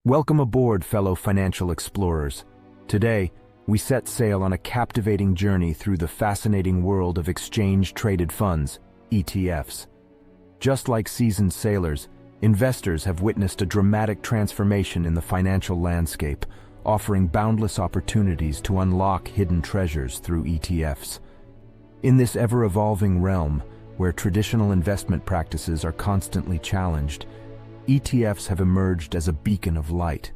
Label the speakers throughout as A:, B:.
A: Welcome aboard, fellow financial explorers. Today, we set sail on a captivating journey through the fascinating world of exchange-traded funds, ETFs. Just like seasoned sailors, investors have witnessed a dramatic transformation in the financial landscape, offering boundless opportunities to unlock hidden treasures through ETFs. In this ever-evolving realm, where traditional investment practices are constantly challenged, ETFs have emerged as a beacon of light.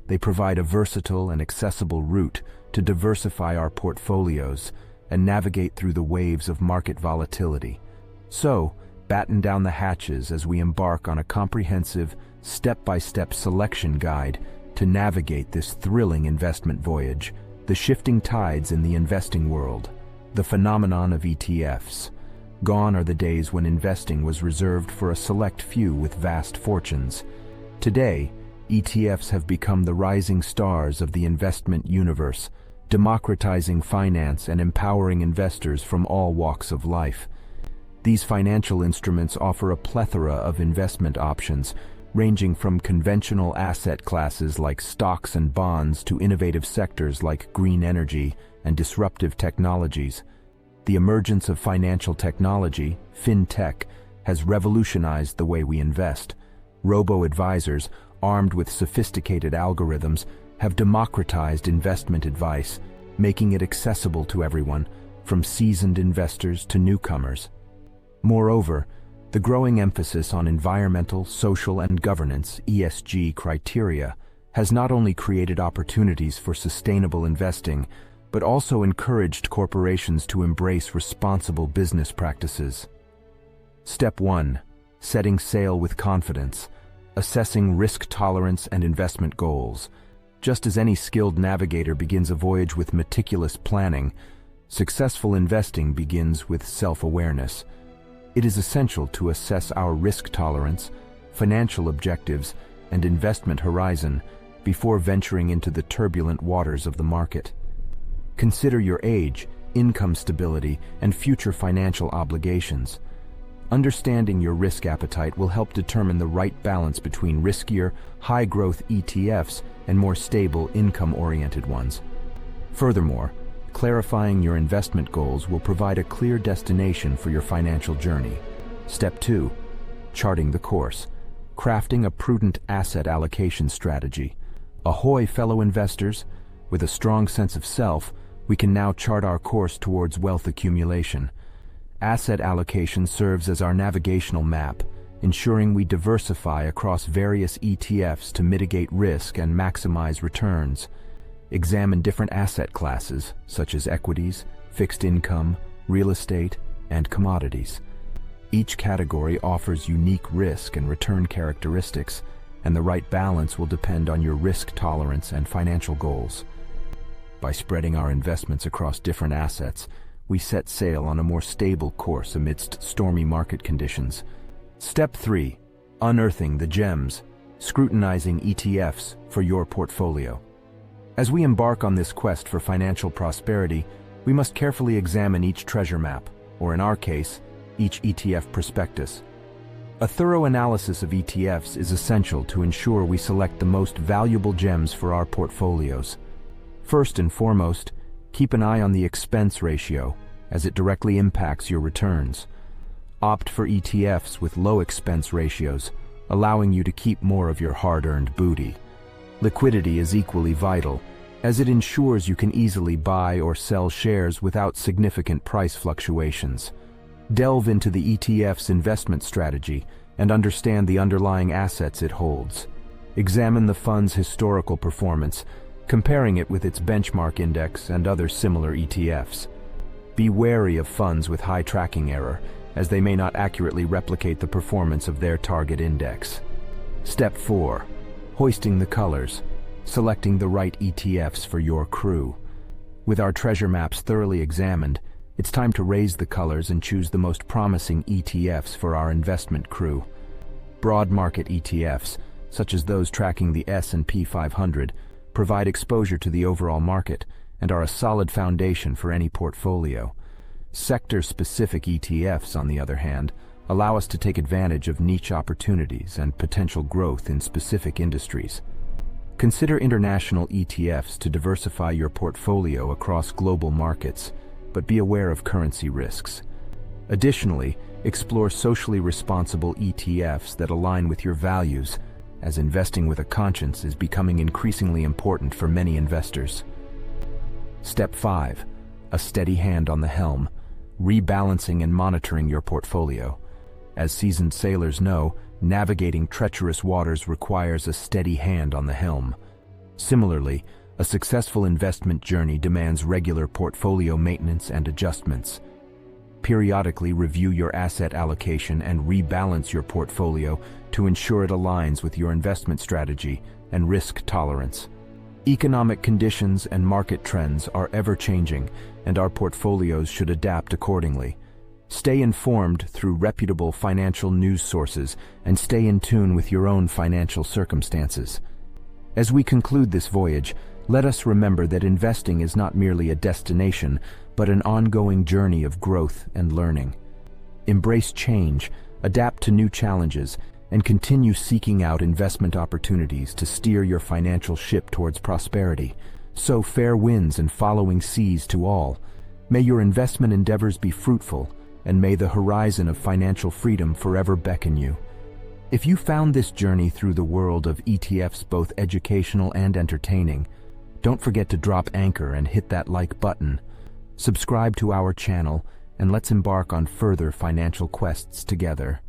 A: They provide a versatile and accessible route to diversify our portfolios and navigate through the waves of market volatility. So, batten down the hatches as we embark on a comprehensive, step-by-step selection guide to navigate this thrilling investment voyage, the shifting tides in the investing world, the phenomenon of ETFs. Gone are the days when investing was reserved for a select few with vast fortunes. Today, ETFs have become the rising stars of the investment universe, democratizing finance and empowering investors from all walks of life. These financial instruments offer a plethora of investment options, ranging from conventional asset classes like stocks and bonds to innovative sectors like green energy and disruptive technologies. The emergence of financial technology, fintech, has revolutionized the way we invest. Robo-advisors, armed with sophisticated algorithms, have democratized investment advice, making it accessible to everyone, from seasoned investors to newcomers. Moreover, the growing emphasis on environmental, social, and governance (ESG) criteria has not only created opportunities for sustainable investing, but also encouraged corporations to embrace responsible business practices. Step 1. Setting sail with confidence. Assessing risk tolerance and investment goals. Just as any skilled navigator begins a voyage with meticulous planning, successful investing begins with self-awareness. It is essential to assess our risk tolerance, financial objectives, and investment horizon before venturing into the turbulent waters of the market. Consider your age, income stability, and future financial obligations. Understanding your risk appetite will help determine the right balance between riskier, high-growth ETFs and more stable, income-oriented ones. Furthermore, clarifying your investment goals will provide a clear destination for your financial journey. Step 2. Charting the course. Crafting a prudent asset allocation strategy. Ahoy, fellow investors! With a strong sense of self, we can now chart our course towards wealth accumulation. Asset allocation serves as our navigational map, ensuring we diversify across various ETFs to mitigate risk and maximize returns. Examine different asset classes, such as equities, fixed income, real estate, and commodities. Each category offers unique risk and return characteristics, and the right balance will depend on your risk tolerance and financial goals. By spreading our investments across different assets, we set sail on a more stable course amidst stormy market conditions. Step 3. Unearthing the gems. Scrutinizing ETFs for your portfolio. As we embark on this quest for financial prosperity, we must carefully examine each treasure map, or in our case, each ETF prospectus. A thorough analysis of ETFs is essential to ensure we select the most valuable gems for our portfolios. First and foremost, keep an eye on the expense ratio, as it directly impacts your returns. Opt for ETFs with low expense ratios, allowing you to keep more of your hard-earned booty. Liquidity is equally vital, as it ensures you can easily buy or sell shares without significant price fluctuations. Delve into the ETF's investment strategy and understand the underlying assets it holds. Examine the fund's historical performance, comparing it with its benchmark index and other similar ETFs. Be wary of funds with high tracking error, as they may not accurately replicate the performance of their target index. Step 4. Hoisting the colors. Selecting the right ETFs for your crew. With our treasure maps thoroughly examined, it's time to raise the colors and choose the most promising ETFs for our investment crew. Broad market ETFs, such as those tracking the S&P 500, provide exposure to the overall market and are a solid foundation for any portfolio. Sector-specific ETFs, on the other hand, allow us to take advantage of niche opportunities and potential growth in specific industries. Consider international ETFs to diversify your portfolio across global markets, but be aware of currency risks. Additionally, explore socially responsible ETFs that align with your values, as investing with a conscience is becoming increasingly important for many investors. Step 5. A steady hand on the helm, rebalancing and monitoring your portfolio. As seasoned sailors know, navigating treacherous waters requires a steady hand on the helm. Similarly, a successful investment journey demands regular portfolio maintenance and adjustments. Periodically review your asset allocation and rebalance your portfolio to ensure it aligns with your investment strategy and risk tolerance. Economic conditions and market trends are ever-changing, and our portfolios should adapt accordingly. Stay informed through reputable financial news sources and stay in tune with your own financial circumstances. As we conclude this voyage, let us remember that investing is not merely a destination, but an ongoing journey of growth and learning. Embrace change, adapt to new challenges, and continue seeking out investment opportunities to steer your financial ship towards prosperity. So fair winds and following seas to all. May your investment endeavors be fruitful, and may the horizon of financial freedom forever beckon you. If you found this journey through the world of ETFs both educational and entertaining, don't forget to drop anchor and hit that like button. Subscribe to our channel, and let's embark on further financial quests together.